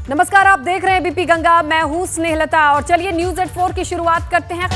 नमस्कार, आप देख रहे हैं बीपी गंगा। मैं हूं स्नेहलता और चलिए न्यूज एट 4 की शुरुआत करते हैं।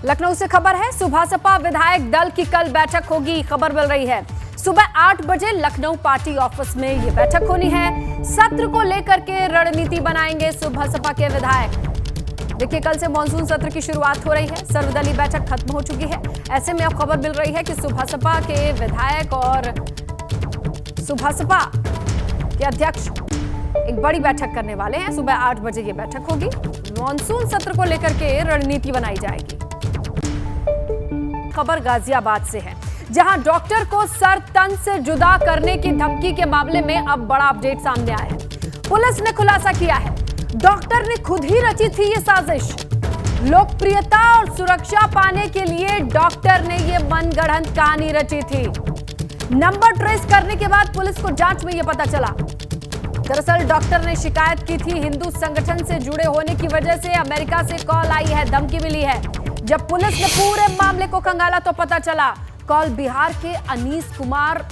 लखनऊ से खबर है, सुभासपा विधायक दल की कल बैठक होगी। खबर मिल रही है सुबह 8 बजे लखनऊ पार्टी ऑफिस में ये बैठक होनी है। सत्र को लेकर के रणनीति बनाएंगे सुभासपा के विधायक। देखिए, कल से मानसून सत्र की शुरुआत हो रही है। सर्वदलीय बैठक खत्म हो चुकी है। ऐसे में अब खबर मिल रही है कि सुभासपा के विधायक और सुभासपा के अध्यक्ष एक बड़ी बैठक करने वाले हैं। सुबह 8 बजे ये बैठक होगी। मानसून सत्र को लेकर के रणनीति बनाई जाएगी। खबर गाजियाबाद से है, जहां डॉक्टर को सर तन से जुदा करने की धमकी के मामले में अब बड़ा अपडेट सामने आया है। पुलिस ने खुलासा किया है, डॉक्टर ने खुद ही रची थी ये साजिश। लोकप्रियता और सुरक्षा पाने के लिए डॉक्टर ने ये मनगढ़ंत कहानी रची थी। नंबर ट्रेस करने के बाद पुलिस को जांच में यह पता चला, दरअसल डॉक्टर ने शिकायत की थी हिंदू संगठन से जुड़े होने की वजह से अमेरिका से कॉल आई है, धमकी मिली है। जब पुलिस ने पूरे मामले को खंगाला तो पता चला कॉल बिहार के अनीस कुमार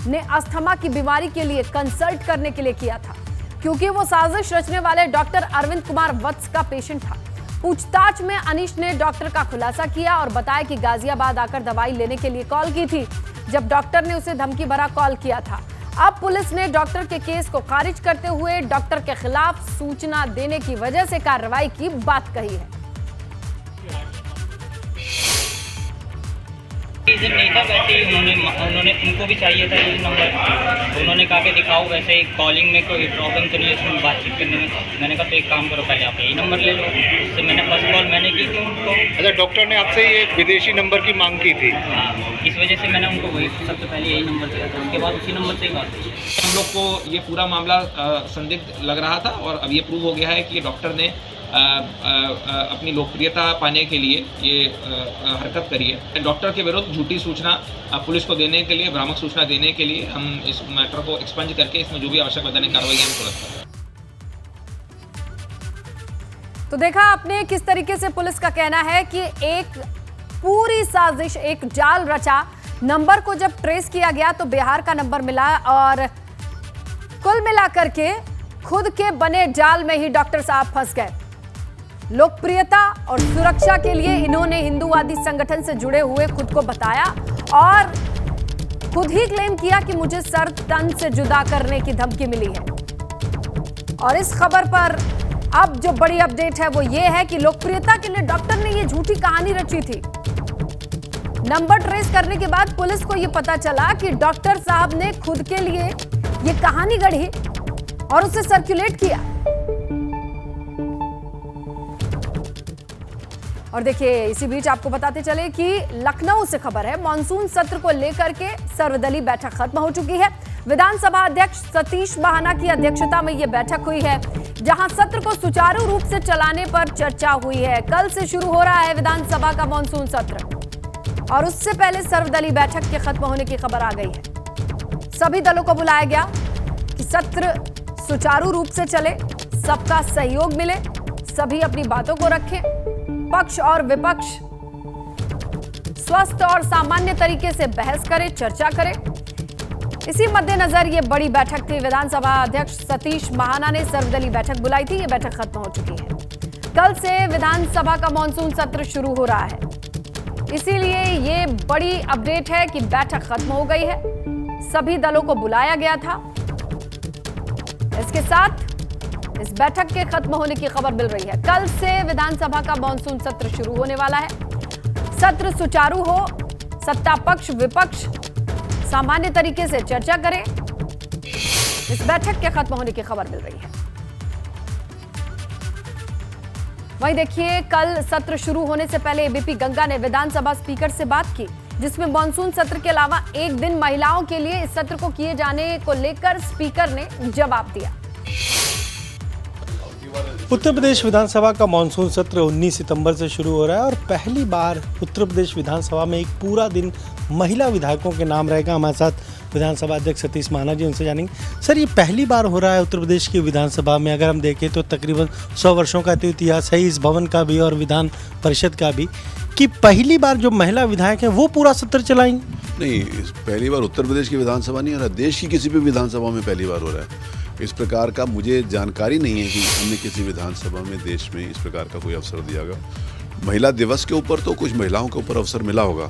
ने अस्थमा की बीमारी के लिए कंसल्ट करने के लिए किया था, क्योंकि वो साजिश रचने वाले डॉक्टर अरविंद कुमार वत्स का पेशेंट था। पूछताछ में अनीश ने डॉक्टर का खुलासा किया और बताया कि गाजियाबाद आकर दवाई लेने के लिए कॉल की थी, जब डॉक्टर ने उसे धमकी भरा कॉल किया था। अब पुलिस ने डॉक्टर के केस को खारिज करते हुए डॉक्टर के खिलाफ सूचना देने की वजह से कार्रवाई की बात कही है। नहीं था, वैसे ही उन्होंने उनको भी चाहिए था ये नंबर। उन्होंने कहा कि दिखाओ, वैसे कॉलिंग में कोई प्रॉब्लम तो नहीं है इसमें बातचीत करने में। मैंने कहा तो एक काम करो, पहले आप यही नंबर ले लो। इससे मैंने फर्स्ट कॉल मैंने की थी उनको। अच्छा, डॉक्टर ने आपसे ये विदेशी नंबर की मांग की थी? हाँ, इस वजह से मैंने उनको वही सबसे पहले यही नंबर दिया था। उसके बाद उसी नंबर से ही बात हुई। हम लोग को ये पूरा मामला संदिग्ध लग रहा था और अब ये प्रूव हो गया है कि डॉक्टर ने अपनी लोकप्रियता पाने के लिए ये हरकत करी है। डॉक्टर के विरुद्ध झूठी सूचना पुलिस को देने के लिए, भ्रामक सूचना देने के लिए हम इस मैटर को एक्सपंज करके इसमें जो भी आवश्यक वैधानिक कार्रवाई है हम तुरंत करें। तो देखा आपने किस तरीके से पुलिस का कहना है कि एक पूरी साजिश, एक जाल रचा। नंबर को जब ट्रेस किया गया तो बिहार का नंबर मिला और कुल मिलाकर के खुद के बने जाल में ही डॉक्टर साहब फंस गए। लोकप्रियता और सुरक्षा के लिए इन्होंने हिंदूवादी संगठन से जुड़े हुए खुद को बताया और खुद ही क्लेम किया कि मुझे सर तन से जुदा करने की धमकी मिली है। और इस खबर पर अब जो बड़ी अपडेट है वो ये है कि लोकप्रियता के लिए डॉक्टर ने ये झूठी कहानी रची थी। नंबर ट्रेस करने के बाद पुलिस को ये पता चला कि डॉक्टर साहब ने खुद के लिए ये कहानी गढ़ी और उसे सर्कुलेट किया। और देखिए, इसी बीच आपको बताते चले कि लखनऊ से खबर है, मानसून सत्र को लेकर के सर्वदलीय बैठक खत्म हो चुकी है। विधानसभा अध्यक्ष सतीश महाना की अध्यक्षता में यह बैठक हुई है, जहां सत्र को सुचारू रूप से चलाने पर चर्चा हुई है। कल से शुरू हो रहा है विधानसभा का मानसून सत्र और उससे पहले सर्वदलीय बैठक के खत्म होने की खबर आ गई है। सभी दलों को बुलाया गया कि सत्र सुचारू रूप से चले, सबका सहयोग मिले, सभी अपनी बातों को रखें, पक्ष और विपक्ष स्वस्थ और सामान्य तरीके से बहस करें, चर्चा करें। इसी मद्देनजर ये बड़ी बैठक थी। विधानसभा अध्यक्ष सतीश महाना ने सर्वदलीय बैठक बुलाई थी। ये बैठक खत्म हो चुकी है। कल से विधानसभा का मानसून सत्र शुरू हो रहा है, इसीलिए ये बड़ी अपडेट है कि बैठक खत्म हो गई है। सभी दलों को बुलाया गया था। इसके साथ इस बैठक के खत्म होने की खबर मिल रही है। कल से विधानसभा का मानसून सत्र शुरू होने वाला है। सत्र सुचारू हो, सत्ता पक्ष विपक्ष सामान्य तरीके से चर्चा करें, इस बैठक के खत्म होने की खबर मिल रही है। वहीं देखिए, कल सत्र शुरू होने से पहले एबीपी गंगा ने विधानसभा स्पीकर से बात की, जिसमें मानसून सत्र के अलावा एक दिन महिलाओं के लिए इस सत्र को किए जाने को लेकर स्पीकर ने जवाब दिया। उत्तर प्रदेश विधानसभा का मानसून सत्र 19 सितंबर से शुरू हो रहा है और पहली बार उत्तर प्रदेश विधानसभा में एक पूरा दिन महिला विधायकों के नाम रहेगा। हमारे साथ विधानसभा अध्यक्ष सतीश महाना जी, उनसे जानेंगे। सर, ये पहली बार हो रहा है उत्तर प्रदेश की विधानसभा में, अगर हम देखें तो तकरीबन 100 वर्षों का तो इतिहास है इस भवन का भी और विधान परिषद का भी, कि पहली बार जो महिला विधायक हैं वो पूरा सत्र चलाएंगी। नहीं, पहली बार उत्तर प्रदेश की विधानसभा नहीं हो रहा, देश की किसी भी विधानसभा में पहली बार हो रहा है। इस प्रकार का मुझे जानकारी नहीं है कि अन्य किसी विधानसभा में देश में इस प्रकार का कोई अवसर दिया गया। महिला दिवस के ऊपर तो कुछ महिलाओं के ऊपर अवसर मिला होगा,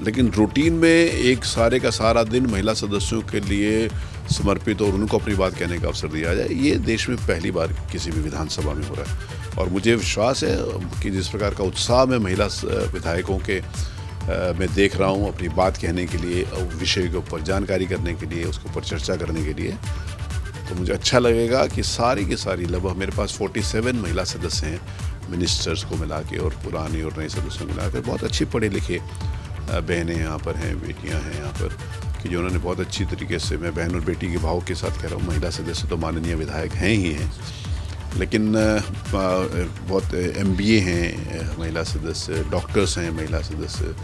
लेकिन रूटीन में एक सारे का सारा दिन महिला सदस्यों के लिए समर्पित और उनको अपनी बात कहने का अवसर दिया जाए, ये देश में पहली बार किसी भी विधानसभा में हो रहा है। और मुझे विश्वास है कि जिस प्रकार का उत्साह में महिला विधायकों के मैं देख रहा हूँ अपनी बात कहने के लिए, विषय के ऊपर जानकारी करने के लिए, उसके ऊपर चर्चा करने के लिए, तो मुझे अच्छा लगेगा कि सारी की सारी लगभग मेरे पास 47 महिला सदस्य हैं, मिनिस्टर्स को मिला के और पुरानी और नए सदस्यों को मिला कर। बहुत अच्छी पढ़े लिखे बहनें यहाँ पर हैं, बेटियाँ हैं यहाँ पर, कि जो उन्होंने बहुत अच्छी तरीके से, मैं बहन और बेटी के भाव के साथ कह रहा हूँ, महिला सदस्य तो माननीय विधायक हैं ही हैं, लेकिन बहुत MBA हैं महिला सदस्य, डॉक्टर्स हैं महिला सदस्य,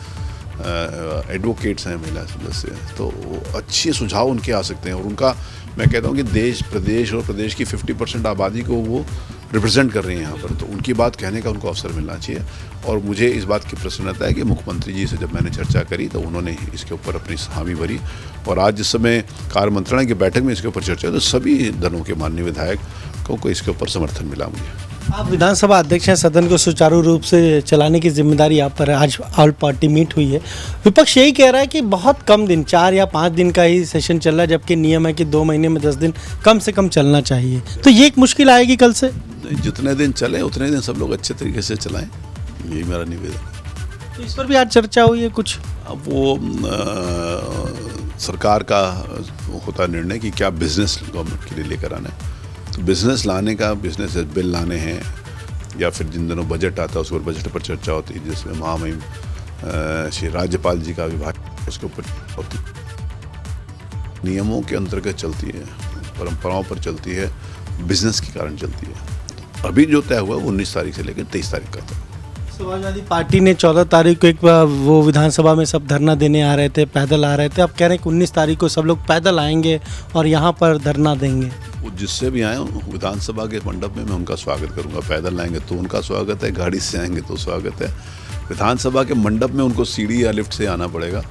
एडवोकेट्स हैं महिला सदस्य, तो अच्छे सुझाव उनके आ सकते हैं। और उनका मैं कहता हूँ कि देश, प्रदेश और प्रदेश की 50% आबादी को वो रिप्रेजेंट कर रही हैं यहाँ पर, तो उनकी बात कहने का उनको अवसर मिलना चाहिए। और मुझे इस बात की प्रसन्नता है कि मुख्यमंत्री जी से जब मैंने चर्चा करी तो उन्होंने इसके ऊपर अपनी हामी भरी, और आज जिस समय कार्य मंत्रणा की बैठक में इसके ऊपर चर्चा तो सभी दलों के माननीय विधायकों को इसके ऊपर समर्थन मिला। मुझे, आप विधानसभा अध्यक्ष हैं, सदन को सुचारू रूप से चलाने की जिम्मेदारी आप पर है। आज ऑल पार्टी मीट हुई है, विपक्ष यही कह रहा है कि बहुत कम दिन, 4 या 5 दिन का ही सेशन चल रहा है, जबकि नियम है कि 2 महीने में 10 दिन कम से कम चलना चाहिए। तो ये एक मुश्किल आएगी कल से। जितने दिन चले उतने दिन सब लोग अच्छे तरीके से चलाएं, यही मेरा निवेदन है। तो इस पर भी आज चर्चा हुई है कुछ। अब वो सरकार का होता निर्णय कि क्या बिजनेस गवर्नमेंट के लिए लेकर आना है, तो बिजनेस लाने का, बिजनेस बिल लाने हैं, या फिर जिन दिनों बजट आता है उस पर बजट पर चर्चा होती है, जिसमें महामहिम श्री राज्यपाल जी का विभाग उसके ऊपर होती है। नियमों के अंतर्गत चलती है, परंपराओं पर चलती है, बिजनेस के कारण चलती है। तो अभी जो तय हुआ वो 19 तारीख से लेकर 23 तारीख का था। समाजवादी पार्टी ने 14 तारीख को एक वो विधानसभा में सब धरना देने आ रहे थे, पैदल आ रहे थे। अब कह रहे हैं कि 19 तारीख को सब लोग पैदल आएंगे और यहाँ पर धरना देंगे। वो जिससे भी आए विधानसभा के मंडप में मैं उनका स्वागत करूंगा। पैदल आएंगे तो उनका स्वागत है, गाड़ी से आएंगे तो स्वागत है। विधानसभा के मंडप में उनको सीढ़ी या लिफ्ट से आना पड़ेगा।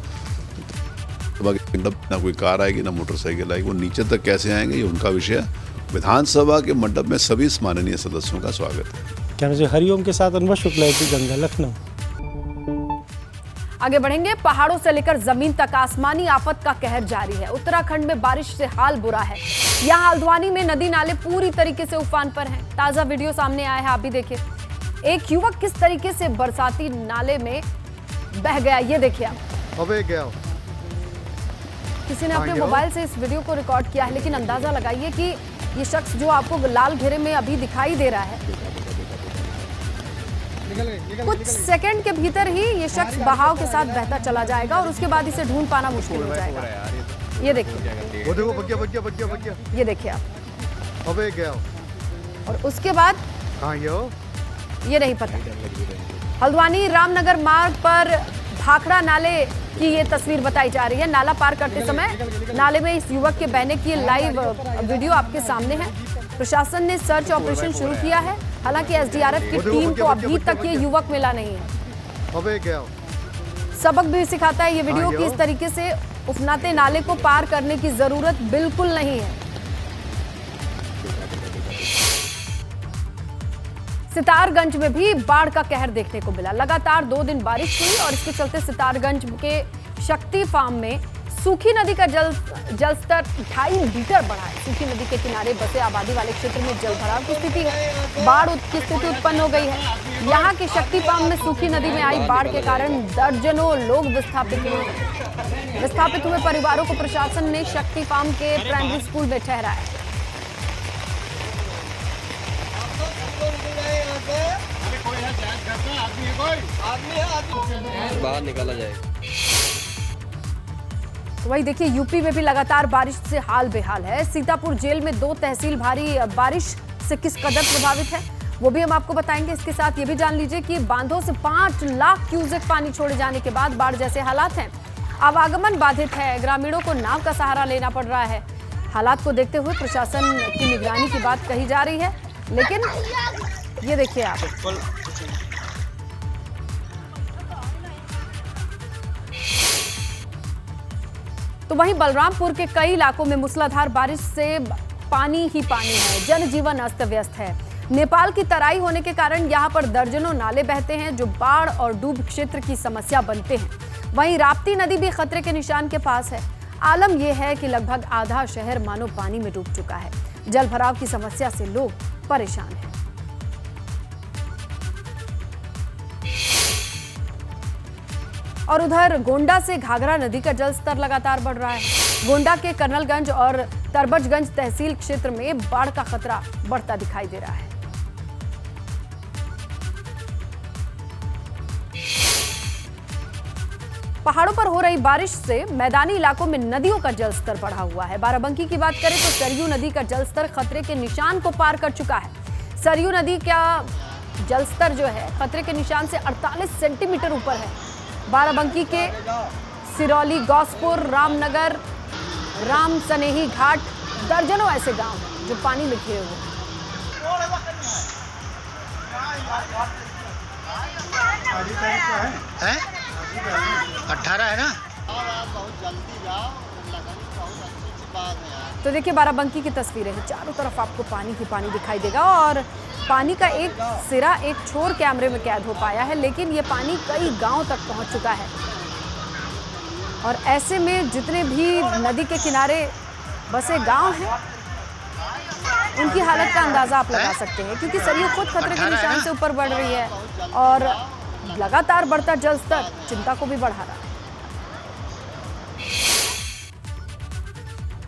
मंडप ना कोई कार आएगी ना मोटरसाइकिल आएगी, वो नीचे तक कैसे आएंगे ये उनका विषय है। विधानसभा के मंडप में सभी माननीय सदस्यों का स्वागत है। कैमरे से हरिओम के साथ अनुभव शुक्ला, गंगा, लखनऊ। आगे बढ़ेंगे। पहाड़ों से लेकर जमीन तक आसमानी आफत का कहर जारी है। उत्तराखंड में बारिश से हाल बुरा है। यहाँ हल्द्वानी में नदी नाले पूरी तरीके से उफान पर हैं। ताजा वीडियो सामने आया है, आप भी देखिए। एक युवक किस तरीके से बरसाती नाले में बह गया, ये देखिए आप। अबे गया किसी ने अपने मोबाइल से इस वीडियो को रिकॉर्ड किया है, लेकिन अंदाजा लगाइए कि ये शख्स जो आपको लाल घेरे में अभी दिखाई दे रहा है, कुछ सेकंड के भीतर ही ये शख्स बहाव के साथ बहता चला जाएगा और उसके बाद इसे ढूंढ पाना मुश्किल हो जाएगा। ये देखिए, वो देखो, बच गया। ये देखिए आप। अबे गया और उसके बाद कहाँ गया हो? ये नहीं पता। हल्द्वानी रामनगर मार्ग पर भाखड़ा नाले की ये तस्वीर बताई जा रही है। नाला पार करते समय नाले में इस युवक के बहने की लाइव वीडियो आपके सामने है। प्रशासन ने सर्च ऑपरेशन शुरू किया है, हालांकि एसडीआरएफ की टीम को अभी तक ये युवक मिला नहीं है। अबे गया सबक भी सिखाता है ये वीडियो कि इस तरीके से उफनाते नाले को पार करने की जरूरत बिल्कुल नहीं है। सितारगंज में भी बाढ़ का कहर देखने को मिला। लगातार 2 दिन बारिश हुई और इसके चलते सितारगंज के शक्ति फार्म में सूखी नदी का जलस्तर 2.5 मीटर बढ़ा है। सूखी नदी के किनारे बसे आबादी वाले क्षेत्र में जलभराव की स्थिति है। बाढ़ की स्थिति उत्पन्न हो गई है। यहाँ के शक्ति फार्म में सूखी नदी में आई बाढ़ के कारण दर्जनों लोग विस्थापित हुए। विस्थापित हुए परिवारों को प्रशासन ने शक्ति फार्म के प्राइमरी स्कूल में ठहराया। बाहर निकाला जाएगा। तो वही देखिए, यूपी में भी लगातार बारिश से हाल बेहाल है। सीतापुर जेल में 2 तहसील भारी बारिश से किस कदर प्रभावित है वो भी हम आपको बताएंगे। इसके साथ ये भी जान लीजिए कि बांधों से 5 लाख क्यूसेक पानी छोड़े जाने के बाद बाढ़ जैसे हालात हैं। आवागमन बाधित है, ग्रामीणों को नाव का सहारा लेना पड़ रहा है। हालात को देखते हुए प्रशासन की निगरानी की बात कही जा रही है, लेकिन ये देखिए आप, तो वहीं बलरामपुर के कई इलाकों में मूसलाधार बारिश से पानी ही पानी है, जनजीवन अस्त व्यस्त है। नेपाल की तराई होने के कारण यहां पर दर्जनों नाले बहते हैं, जो बाढ़ और डूब क्षेत्र की समस्या बनते हैं। वहीं राप्ती नदी भी खतरे के निशान के पास है। आलम यह है कि लगभग आधा शहर मानो पानी में डूब चुका है। जल भराव की समस्या से लोग परेशान हैं। और उधर गोंडा से घाघरा नदी का जलस्तर लगातार बढ़ रहा है। गोंडा के कर्नलगंज और तरबजगंज तहसील क्षेत्र में बाढ़ का खतरा बढ़ता दिखाई दे रहा है। पहाड़ों पर हो रही बारिश से मैदानी इलाकों में नदियों का जलस्तर बढ़ा हुआ है। बाराबंकी की बात करें तो सरयू नदी का जलस्तर खतरे के निशान को पार कर चुका है। सरयू नदी का जलस्तर जो है खतरे के निशान से 48 सेंटीमीटर ऊपर है। बाराबंकी के सिरौली, गौसपुर, रामनगर, राम सनेही घाट, दर्जनों ऐसे गांव हैं जो पानी में घिरे हुए हैं। 18 है ना। तो देखिए बाराबंकी की तस्वीरें हैं, चारों तरफ आपको पानी ही पानी दिखाई देगा और पानी का एक सिरा, एक छोर कैमरे में कैद हो पाया है, लेकिन ये पानी कई गांव तक पहुंच चुका है। और ऐसे में जितने भी नदी के किनारे बसे गांव हैं, उनकी हालत का अंदाजा आप लगा सकते हैं, क्योंकि सरयू खुद खतरे के निशान से ऊपर बढ़ रही है और लगातार बढ़ता जलस्तर चिंता को भी बढ़ा रहा है।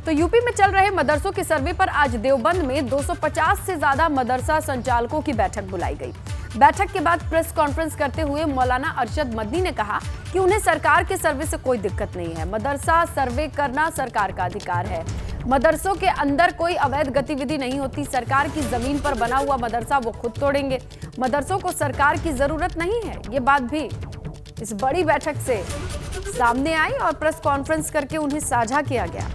तो यूपी में चल रहे मदरसों के सर्वे पर आज देवबंद में 250 से ज्यादा मदरसा संचालकों की बैठक बुलाई गई। बैठक के बाद प्रेस कॉन्फ्रेंस करते हुए मौलाना अरशद मदनी ने कहा कि उन्हें सरकार के सर्वे से कोई दिक्कत नहीं है। मदरसा सर्वे करना सरकार का अधिकार है। मदरसों के अंदर कोई अवैध गतिविधि नहीं होती। सरकार की जमीन पर बना हुआ मदरसा वो खुद तोड़ेंगे। मदरसों को सरकार की जरूरत नहीं है। ये बात भी इस बड़ी बैठक से सामने आई और प्रेस कॉन्फ्रेंस करके उन्हें साझा किया गया।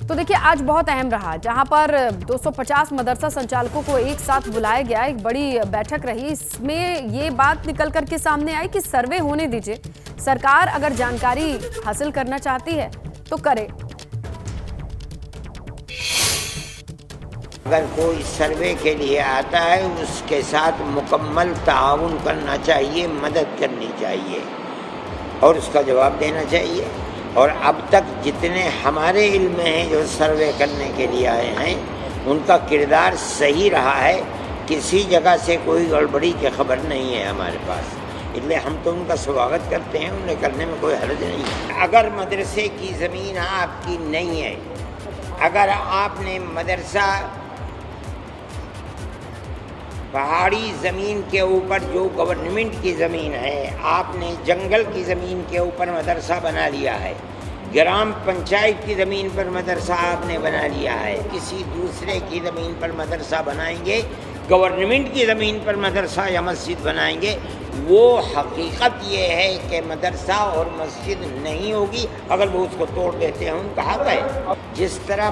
तो देखिए आज बहुत अहम रहा, जहां पर 250 मदरसा संचालकों को एक साथ बुलाया गया, एक बड़ी बैठक रही। इसमें ये बात निकल करके सामने आई कि सर्वे होने दीजिए, सरकार अगर जानकारी हासिल करना चाहती है तो करे। अगर कोई सर्वे के लिए आता है उसके साथ मुकम्मल ताउन करना चाहिए, मदद करनी चाहिए और उसका जवाब देना चाहिए। और अब तक जितने हमारे इल्म में हैं जो सर्वे करने के लिए आए हैं, उनका किरदार सही रहा है। किसी जगह से कोई गड़बड़ी की खबर नहीं है हमारे पास, इसलिए हम तो उनका स्वागत करते हैं, उन्हें करने में कोई हर्ज नहीं है। अगर मदरसे की ज़मीन आपकी नहीं है, अगर आपने मदरसा पहाड़ी ज़मीन के ऊपर जो गवर्नमेंट की ज़मीन है, आपने जंगल की ज़मीन के ऊपर मदरसा बना लिया है, ग्राम पंचायत की ज़मीन पर मदरसा आपने बना लिया है, किसी दूसरे की ज़मीन पर मदरसा बनाएंगे, गवर्नमेंट की ज़मीन पर मदरसा या मस्जिद बनाएंगे, वो हकीकत ये है कि मदरसा और मस्जिद नहीं होगी अगर वो उसको तोड़ देते हैं, उनका हक है। जिस तरह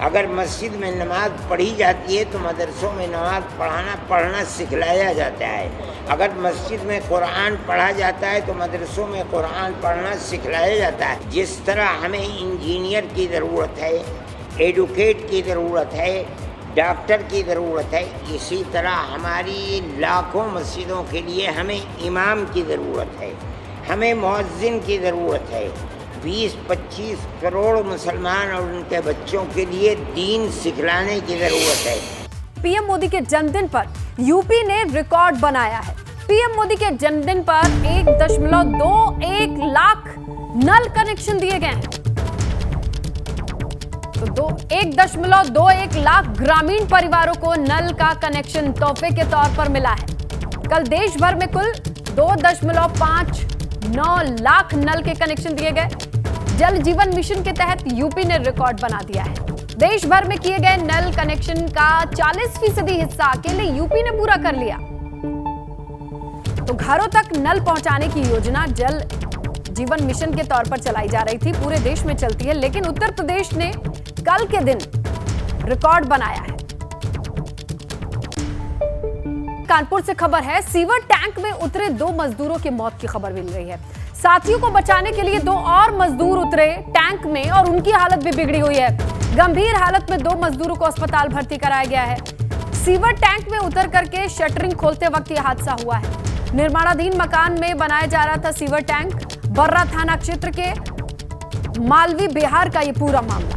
अगर मस्जिद में नमाज पढ़ी जाती है तो मदरसों में नमाज पढ़ना सिखलाया जाता है। अगर मस्जिद में कुरान पढ़ा जाता है तो मदरसों में कुरान पढ़ना सिखलाया जाता है। जिस तरह हमें इंजीनियर की ज़रूरत है, एडवोकेट की ज़रूरत है, डॉक्टर की ज़रूरत है, इसी तरह हमारी लाखों मस्जिदों के लिए हमें इमाम की ज़रूरत है, हमें मुअज्जिन की ज़रूरत है। 20-25 करोड़ मुसलमान और उनके बच्चों के लिए दीन सिखलाने की ज़रूरत है। पीएम मोदी के जन्मदिन पर यूपी ने रिकॉर्ड बनाया है। पीएम मोदी के जन्मदिन पर 1.21 लाख नल कनेक्शन दिए गए हैं। तो 1.21 लाख ग्रामीण परिवारों को नल का कनेक्शन तोहफे के तौर पर मिला है। कल देश भर में कुल 2.59 लाख नल के कनेक्शन दिए गए। जल जीवन मिशन के तहत यूपी ने रिकॉर्ड बना दिया है। देश भर में किए गए नल कनेक्शन का 40% हिस्सा अकेले यूपी ने पूरा कर लिया। तो घरों तक नल पहुंचाने की योजना जल जीवन मिशन के तौर पर चलाई जा रही थी, पूरे देश में चलती है, लेकिन उत्तर प्रदेश ने कल के दिन रिकॉर्ड बनाया है। कानपुर से खबर है, सीवर टैंक में उतरे 2 मजदूरों की मौत की खबर मिल रही है। साथियों को बचाने के लिए 2 और मजदूर उतरे टैंक में और उनकी हालत भी बिगड़ी हुई है। गंभीर हालत में 2 मजदूरों को अस्पताल भर्ती कराया गया है। सीवर टैंक में उतर करके शटरिंग खोलते वक्त यह हादसा हुआ है। निर्माणाधीन मकान में बनाया जा रहा था सीवर टैंक। बर्रा थाना क्षेत्र के मालवी बिहार का यह पूरा मामला।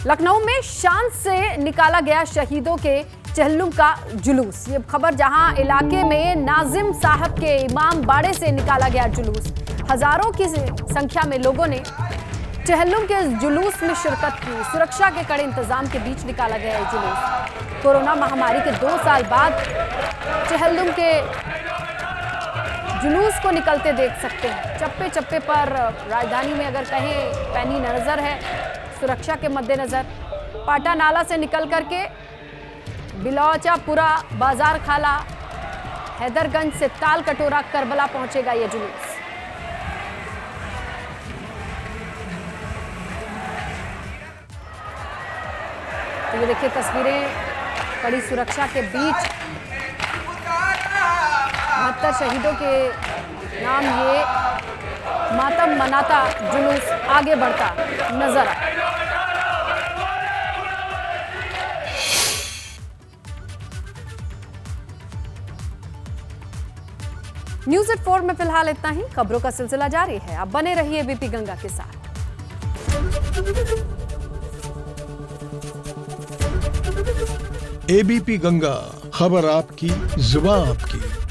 लखनऊ में शान से निकाला गया शहीदों के चहल्लुम का जुलूस। ये खबर जहां इलाके में नाजिम साहब के इमाम बाड़े से निकाला गया जुलूस। हजारों की संख्या में लोगों ने चहल्लुम के जुलूस में शिरकत की। सुरक्षा के कड़े इंतजाम के बीच निकाला गया ये जुलूस। कोरोना महामारी के 2 साल बाद चहल्लुम के जुलूस को निकलते देख सकते हैं। चप्पे चप्पे पर राजधानी में अगर कहें पैनी नजर है सुरक्षा के मद्देनजर। पाटा नाला से निकल करके बिलौचापुरा, बाजार खाला, हैदरगंज से ताल कटोरा, करबला पहुंचेगा यह जुलूस। तो ये देखिए तस्वीरें कड़ी सुरक्षा के बीच 72 शहीदों के नाम ये मातम मनाता जुलूस आगे बढ़ता नजर आया। न्यूज़ एट 4 में फिलहाल इतना ही। खबरों का सिलसिला जारी है, आप बने रहिए एबीपी गंगा के साथ। एबीपी गंगा, खबर आपकी, जुबान आपकी।